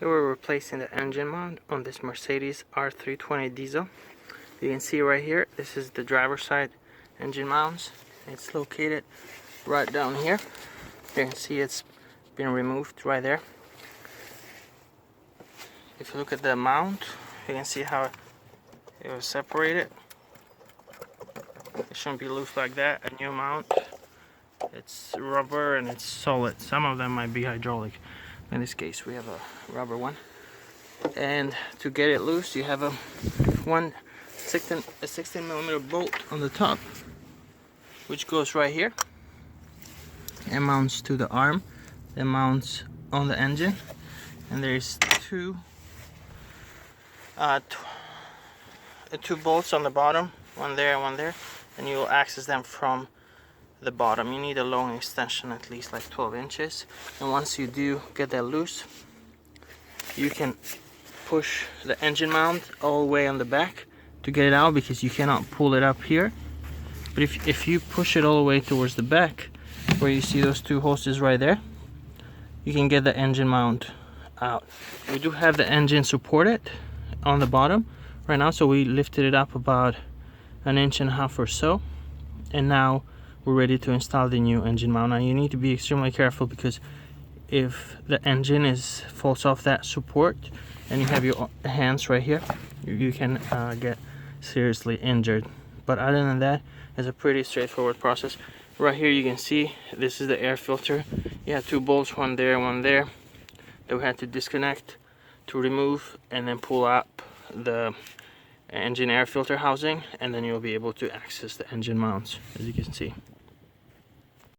Here we're replacing the engine mount on this Mercedes R320 diesel. You can see right here, this is the driver's side engine mounts. It's located right down here. You can see it's been removed right there. If you look at the mount, you can see how it was separated. It shouldn't be loose like that. A new mount, it's rubber and it's solid. Some of them might be hydraulic. In this case, we have a rubber one. And to get it loose, you have a 16 millimeter bolt on the top, which goes right here and mounts to the arm that mounts on the engine. And there's two bolts on the bottom, one there and one there, and you will access them from the bottom. You need a long extension, at least like 12 inches, and once you do get that loose, you can push the engine mount all the way on the back to get it out, because you cannot pull it up here. But if you push it all the way towards the back, where you see those two hoses right there, you can get the engine mount out. We do have the engine supported on the bottom right now, so we lifted it up about 1.5 inches or so, and now we're ready to install the new engine mount. Now you need to be extremely careful, because if the engine falls off that support and you have your hands right here, you can get seriously injured. But other than that, it's a pretty straightforward process. Right here you can see this is the air filter. You have two bolts, one there, one there, that we had to disconnect to remove and then pull up the engine air filter housing, and then you'll be able to access the engine mounts, as you can see.